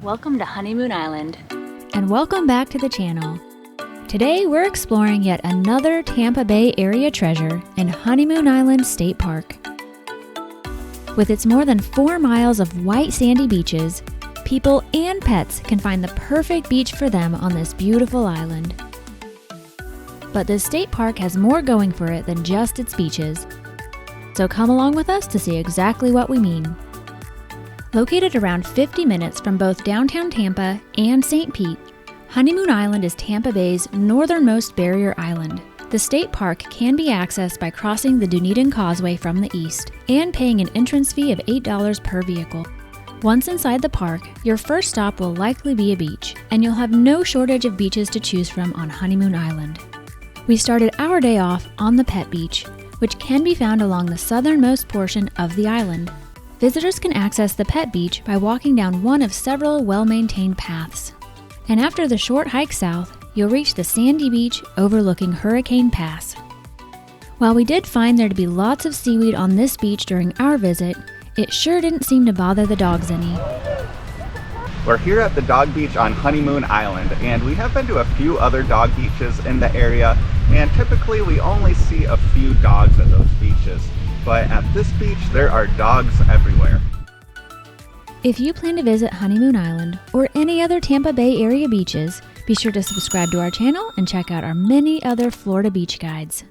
Welcome to Honeymoon Island. And welcome back to the channel. Today we're exploring yet another Tampa Bay area treasure in Honeymoon Island State Park. With its more than 4 miles of white sandy beaches, people and pets can find the perfect beach for them on this beautiful island. But this state park has more going for it than just its beaches. So come along with us to see exactly what we mean. Located around 50 minutes from both downtown Tampa and St. Pete, Honeymoon Island is Tampa Bay's northernmost barrier island. The state park can be accessed by crossing the Dunedin Causeway from the east and paying an entrance fee of $8 per vehicle. Once inside the park, your first stop will likely be a beach, and you'll have no shortage of beaches to choose from on Honeymoon Island. We started our day off on the Pet Beach, which can be found along the southernmost portion of the island. Visitors can access the Pet Beach by walking down one of several well-maintained paths. And after the short hike south, you'll reach the sandy beach overlooking Hurricane Pass. While we did find there to be lots of seaweed on this beach during our visit, it sure didn't seem to bother the dogs any. We're here at the dog beach on Honeymoon Island, and we have been to a few other dog beaches in the area, and typically we only see a few dogs at those beaches. But at this beach, there are dogs everywhere. If you plan to visit Honeymoon Island or any other Tampa Bay area beaches, be sure to subscribe to our channel and check out our many other Florida beach guides.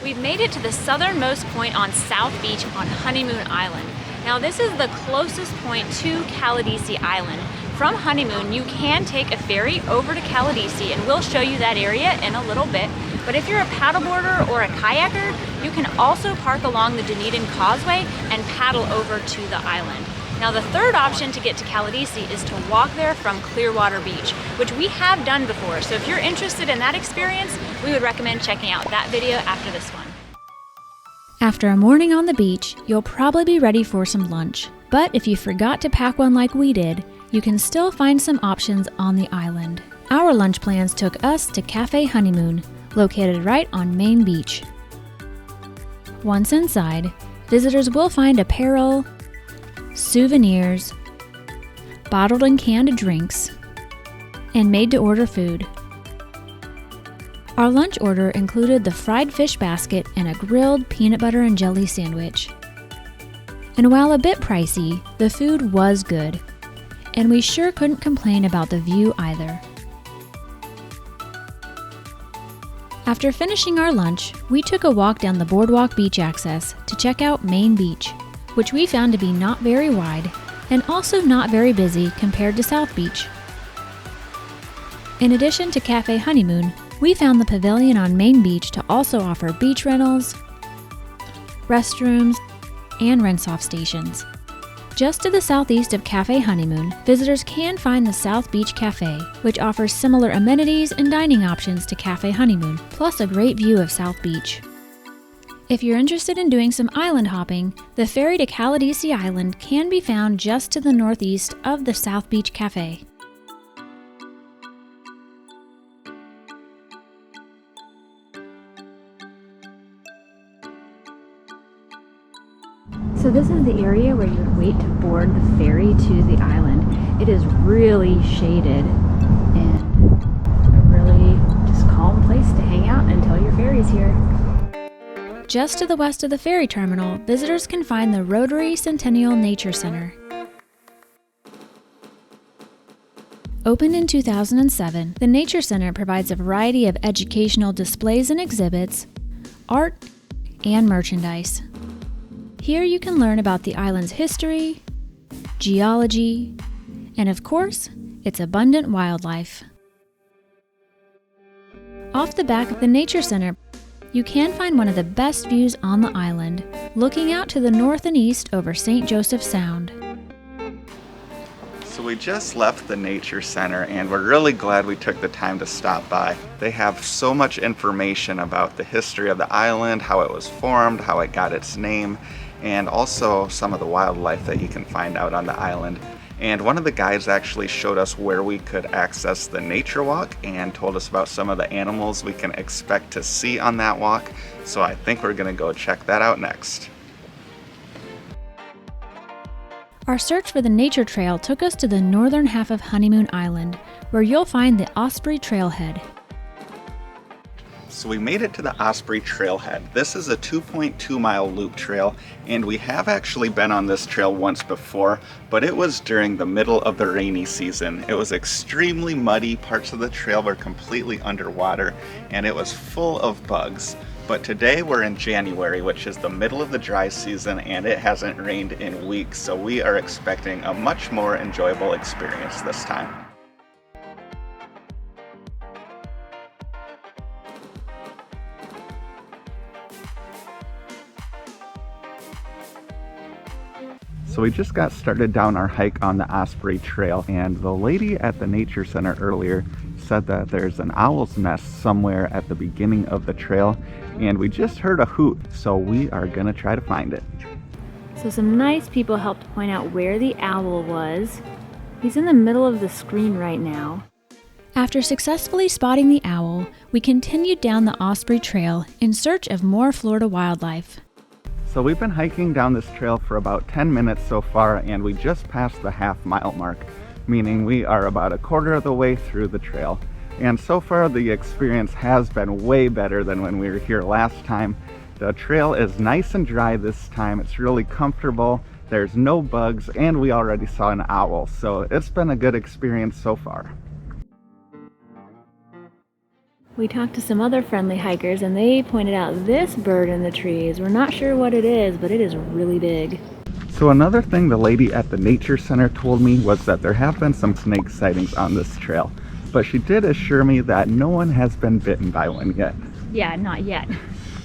We've made it to the southernmost point on South Beach on Honeymoon Island. Now this is the closest point to Caladesi Island. From Honeymoon, you can take a ferry over to Caladesi, and we'll show you that area in a little bit. But if you're a paddleboarder or a kayaker, you can also park along the Dunedin Causeway and paddle over to the island. Now the third option to get to Caladesi is to walk there from Clearwater Beach, which we have done before. So if you're interested in that experience, we would recommend checking out that video after this one. After a morning on the beach, you'll probably be ready for some lunch. But if you forgot to pack one like we did, you can still find some options on the island. Our lunch plans took us to Cafe Honeymoon, located right on Main Beach. Once inside, visitors will find apparel, souvenirs, bottled and canned drinks, and made-to-order food. Our lunch order included the fried fish basket and a grilled peanut butter and jelly sandwich. And while a bit pricey, the food was good, and we sure couldn't complain about the view either. After finishing our lunch, we took a walk down the boardwalk beach access to check out Main Beach, which we found to be not very wide and also not very busy compared to South Beach. In addition to Cafe Honeymoon, we found the pavilion on Main Beach to also offer beach rentals, restrooms, and rinse-off stations. Just to the southeast of Cafe Honeymoon, visitors can find the South Beach Cafe, which offers similar amenities and dining options to Cafe Honeymoon, plus a great view of South Beach. If you're interested in doing some island hopping, the ferry to Caladesi Island can be found just to the northeast of the South Beach Cafe. So this is the area where you would wait to board the ferry to the island. It is really shaded and a really just calm place to hang out until your ferry's here. Just to the west of the ferry terminal, visitors can find the Rotary Centennial Nature Center. Opened in 2007, the Nature Center provides a variety of educational displays and exhibits, art, and merchandise. Here you can learn about the island's history, geology, and of course, its abundant wildlife. Off the back of the Nature Center, you can find one of the best views on the island, looking out to the north and east over St. Joseph Sound. So we just left the Nature Center, and we're really glad we took the time to stop by. They have so much information about the history of the island, how it was formed, how it got its name, and also some of the wildlife that you can find out on the island. And one of the guides actually showed us where we could access the nature walk and told us about some of the animals we can expect to see on that walk. So I think we're gonna go check that out next. Our search for the nature trail took us to the northern half of Honeymoon Island, where you'll find the Osprey Trailhead. So we made it to the Osprey Trailhead. This is a 2.2 mile loop trail, and we have actually been on this trail once before, but it was during the middle of the rainy season. It was extremely muddy, parts of the trail were completely underwater, and it was full of bugs. But today we're in January, which is the middle of the dry season, and it hasn't rained in weeks, so we are expecting a much more enjoyable experience this time. So we just got started down our hike on the Osprey Trail, and the lady at the nature center earlier said that there's an owl's nest somewhere at the beginning of the trail, and we just heard a hoot, so we are gonna try to find it. So some nice people helped point out where the owl was. He's in the middle of the screen right now. After successfully spotting the owl, we continued down the Osprey Trail in search of more Florida wildlife. So we've been hiking down this trail for about 10 minutes so far, and we just passed the half-mile mark, meaning we are about a quarter of the way through the trail. And so far the experience has been way better than when we were here last time. The trail is nice and dry this time. It's really comfortable. There's no bugs, and we already saw an owl, so it's been a good experience so far. We talked to some other friendly hikers and they pointed out this bird in the trees. We're not sure what it is, but it is really big. So another thing the lady at the nature center told me was that there have been some snake sightings on this trail, but she did assure me that no one has been bitten by one yet. Yeah, not yet.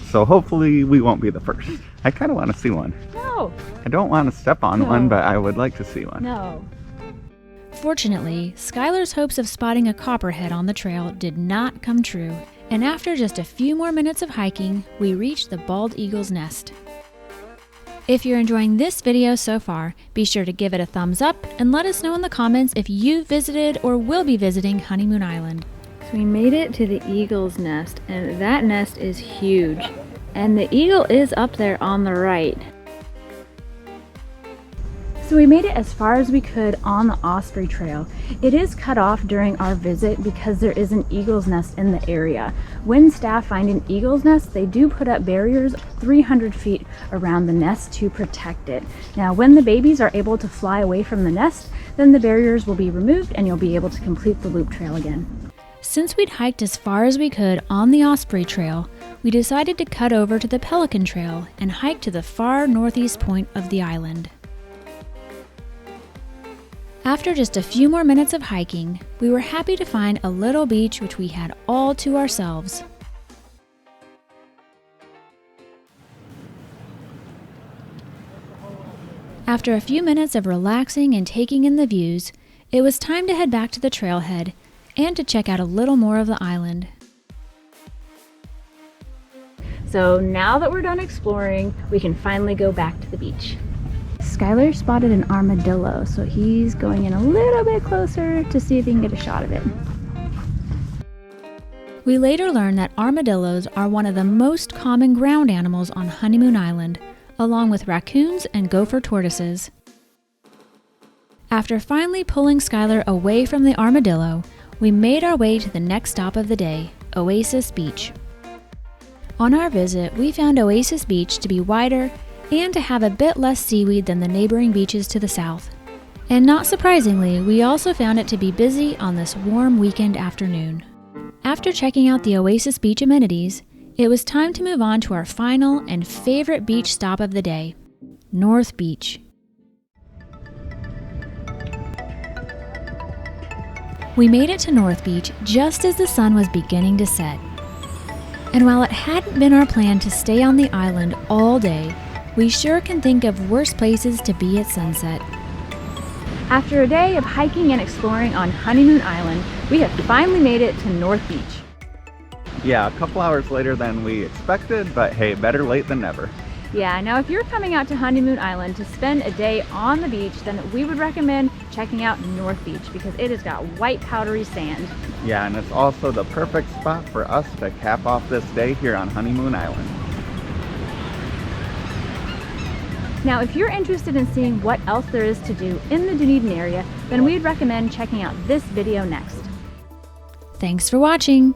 So hopefully we won't be the first. I kind of want to see one. No. I don't want to step on No. one, but I would like to see one. No. Fortunately, Skylar's hopes of spotting a copperhead on the trail did not come true, and after just a few more minutes of hiking, we reached the bald eagle's nest. If you're enjoying this video so far, be sure to give it a thumbs up and let us know in the comments if you've visited or will be visiting Honeymoon Island. So we made it to the eagle's nest, and that nest is huge. And the eagle is up there on the right. So we made it as far as we could on the Osprey Trail. It is cut off during our visit because there is an eagle's nest in the area. When staff find an eagle's nest, they do put up barriers 300 feet around the nest to protect it. Now, when the babies are able to fly away from the nest, then the barriers will be removed and you'll be able to complete the loop trail again. Since we'd hiked as far as we could on the Osprey Trail, we decided to cut over to the Pelican Trail and hike to the far northeast point of the island. After just a few more minutes of hiking, we were happy to find a little beach which we had all to ourselves. After a few minutes of relaxing and taking in the views, it was time to head back to the trailhead and to check out a little more of the island. So now that we're done exploring, we can finally go back to the beach. Skylar spotted an armadillo, so he's going in a little bit closer to see if he can get a shot of it. We later learned that armadillos are one of the most common ground animals on Honeymoon Island, along with raccoons and gopher tortoises. After finally pulling Skylar away from the armadillo, we made our way to the next stop of the day, Oasis Beach. On our visit, we found Oasis Beach to be wider and to have a bit less seaweed than the neighboring beaches to the south. And not surprisingly, we also found it to be busy on this warm weekend afternoon. After checking out the Oasis Beach amenities, it was time to move on to our final and favorite beach stop of the day, North Beach. We made it to North Beach just as the sun was beginning to set. And while it hadn't been our plan to stay on the island all day, we sure can think of worse places to be at sunset. After a day of hiking and exploring on Honeymoon Island, we have finally made it to North Beach. Yeah, a couple hours later than we expected, but hey, better late than never. Yeah, now if you're coming out to Honeymoon Island to spend a day on the beach, then we would recommend checking out North Beach because it has got white powdery sand. Yeah, and it's also the perfect spot for us to cap off this day here on Honeymoon Island. Now, if you're interested in seeing what else there is to do in the Dunedin area, then we'd recommend checking out this video next. Thanks for watching.